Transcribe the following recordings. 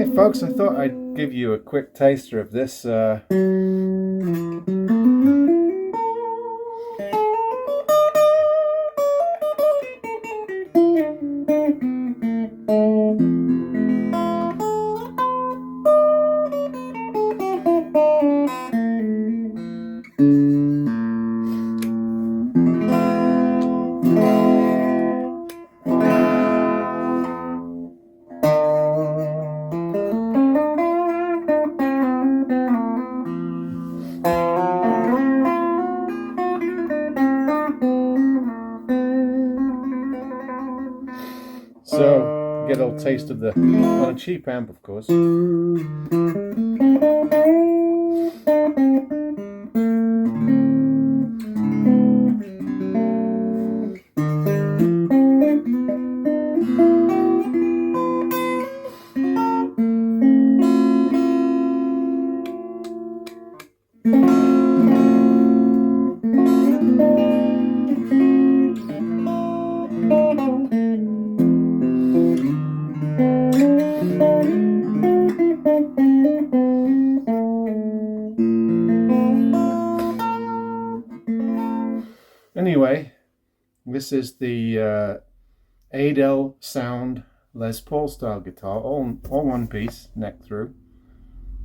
Hey folks, I thought I'd give you a quick taster of this so get a little taste of the, on a cheap amp of course. Anyway, this is the Edel Sound Les Paul style guitar, all one piece, neck through.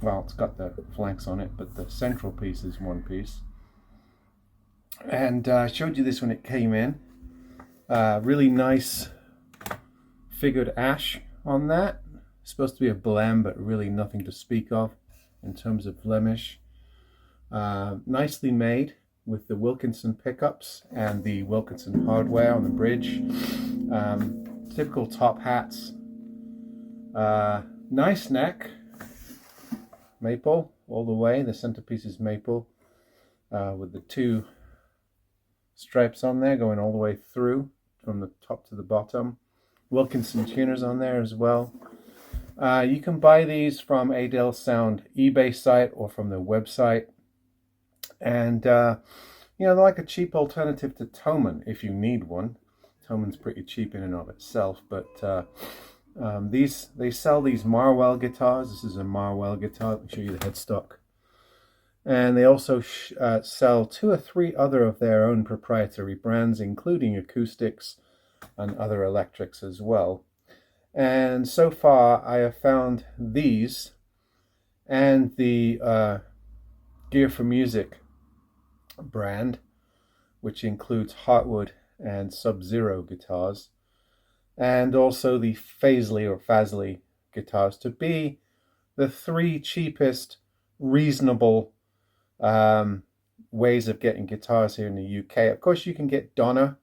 Well, it's got the flanks on it, but the central piece is one piece. And I showed you this when it came in. Really nice figured ash on that. It's supposed to be a blem, but really nothing to speak of in terms of blemish. Nicely made with the Wilkinson pickups and the Wilkinson hardware on the bridge. Typical top hats. Nice neck. Maple all the way. The centerpiece is maple with the two stripes on there going all the way through from the top to the bottom. Wilkinson tuners on there as well. You can buy these from Edel Sound eBay site or from their website. And, you know, they're like a cheap alternative to Thomann if you need one. Thomann's pretty cheap in and of itself, but they sell these Marwell guitars. This is a Marwell guitar. Let me show you the headstock. And they also sell 2 or 3 other of their own proprietary brands, including acoustics and other electrics as well. And so far, I have found these and the Gear for Music brand, which includes Heartwood and Sub-Zero guitars, and also the Fazley guitars, to be the 3 cheapest reasonable ways of getting guitars here in the UK. Of course, you can get Donner,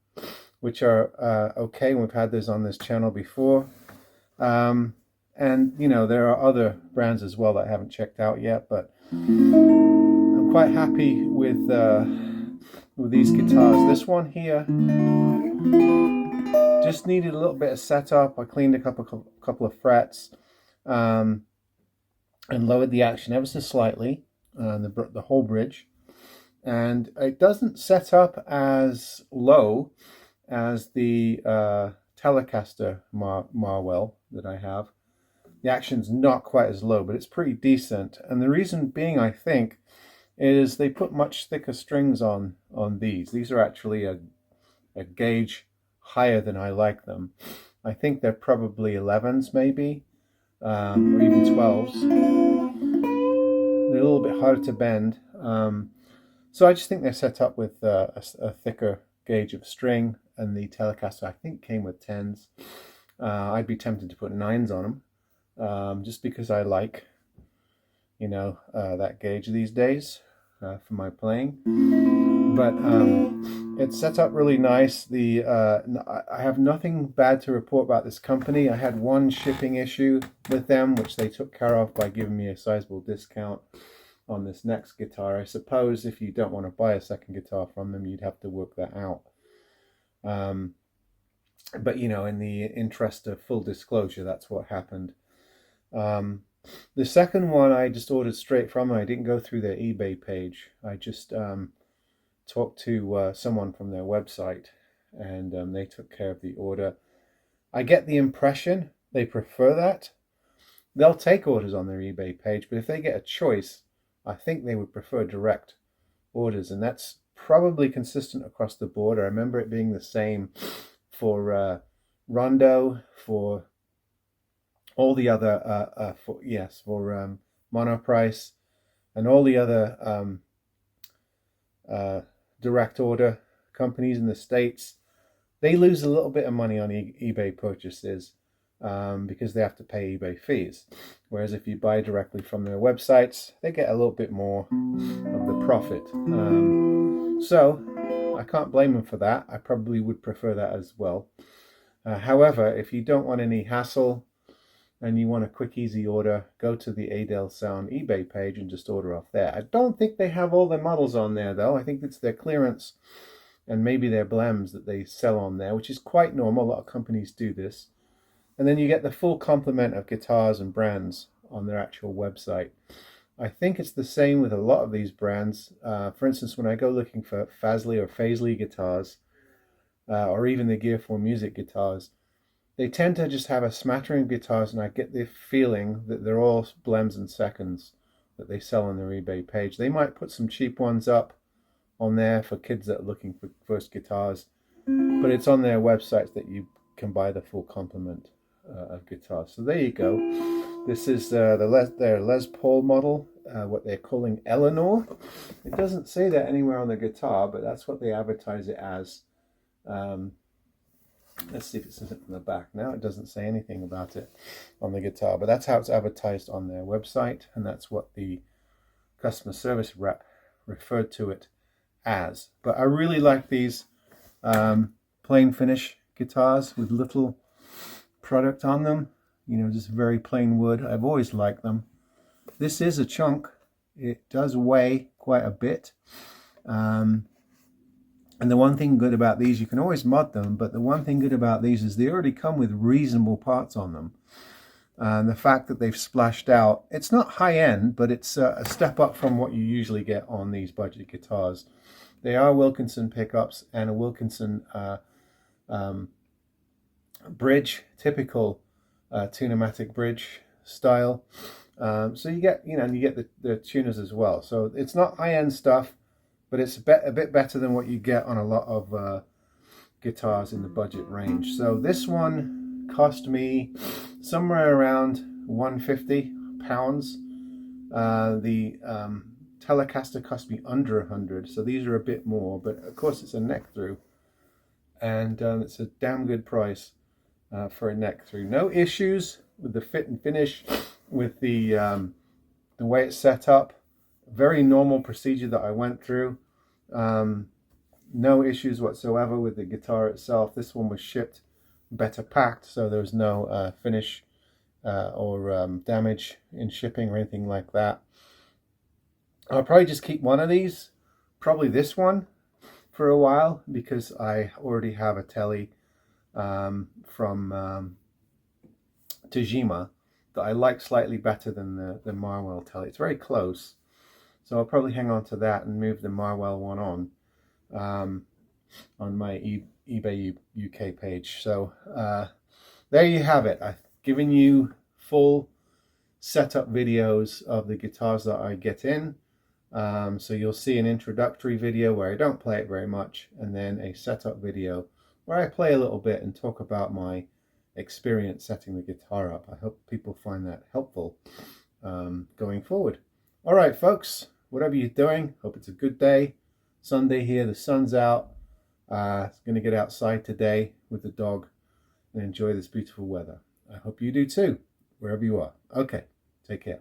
which are okay. We've had those on this channel before. And, you know, there are other brands as well that I haven't checked out yet, but I'm quite happy with these guitars. This one here just needed a little bit of setup. I cleaned a couple of frets and lowered the action ever so slightly, the whole bridge. And it doesn't set up as low as the Telecaster Marwell that I have. The action's not quite as low, but it's pretty decent. And the reason being, I think, is they put much thicker strings on these. These are actually a gauge higher than I like them. I think they're probably 11s maybe, or even 12s. They're a little bit harder to bend. So I just think they're set up with a thicker gauge of string, and the Telecaster I think came with 10s. I'd be tempted to put 9s on them, just because I like, you know, that gauge these days for my playing. But it's set up really nice. I have nothing bad to report about this company. I had one shipping issue with them, which they took care of by giving me a sizable discount on this next guitar. I suppose if you don't want to buy a second guitar from them, you'd have to work that out. But, you know, in the interest of full disclosure, that's what happened. The second one I just ordered straight from them. I didn't go through their eBay page. I just talked to someone from their website, and they took care of the order. I get the impression they prefer that. They'll take orders on their eBay page, but if they get a choice, I think they would prefer direct orders, and that's probably consistent across the board. I remember it being the same for Rondo, for all the other for Monoprice, and all the other direct order companies in the States. They lose a little bit of money on eBay purchases because they have to pay eBay fees. Whereas if you buy directly from their websites, they get a little bit more of the profit. So I can't blame them for that. I probably would prefer that as well. However, if you don't want any hassle and you want a quick, easy order, go to the Edel Sound eBay page and just order off there. I don't think they have all their models on there, though. I think it's their clearance and maybe their blems that they sell on there, which is quite normal. A lot of companies do this. And then you get the full complement of guitars and brands on their actual website. I think it's the same with a lot of these brands. For instance, when I go looking for Fasley or Faisley guitars, or even the Gear 4 Music guitars, they tend to just have a smattering of guitars, and I get the feeling that they're all blems and seconds that they sell on their eBay page. They might put some cheap ones up on there for kids that are looking for first guitars, but it's on their websites that you can buy the full complement of guitars. So there you go. This is their Les Paul model, what they're calling Eleanor. It doesn't say that anywhere on the guitar, but that's what they advertise it as. Let's see if it says it from the back now. It doesn't say anything about it on the guitar, but that's how it's advertised on their website, and that's what the customer service rep referred to it as. But I really like these plain finish guitars with little product on them, just very plain wood. I've always liked them. This is a chunk. It does weigh quite a bit. And the one thing good about these, you can always mod them, but the one thing good about these is they already come with reasonable parts on them. And the fact that they've splashed out, it's not high end, but it's a step up from what you usually get on these budget guitars. They are Wilkinson pickups and a Wilkinson bridge, typical Tunematic bridge style. So you get, you get the tuners as well. So it's not high-end stuff, but it's a bit better than what you get on a lot of guitars in the budget range. So this one cost me somewhere around £150. The Telecaster cost me under 100, so these are a bit more, but of course it's a neck through, and it's a damn good price for a neck through. No issues with the fit and finish, with the way it's set up. Very normal procedure that I went through. No issues whatsoever with the guitar itself. This one was shipped better packed, so there was no finish or damage in shipping or anything like that. I'll probably just keep one of these, probably this one, for a while, because I already have a Tele from Tajima that I like slightly better than the Marwell Tele. It's very close, so I'll probably hang on to that and move the Marwell one on my eBay UK page. So there you have it. I've given you full setup videos of the guitars that I get in. So you'll see an introductory video where I don't play it very much, and then a setup video where I play a little bit and talk about my experience setting the guitar up. I hope people find that helpful going forward. All right, folks, whatever you're doing, hope it's a good day. Sunday here, the sun's out. Going to get outside today with the dog and enjoy this beautiful weather. I hope you do too, wherever you are. Okay, take care.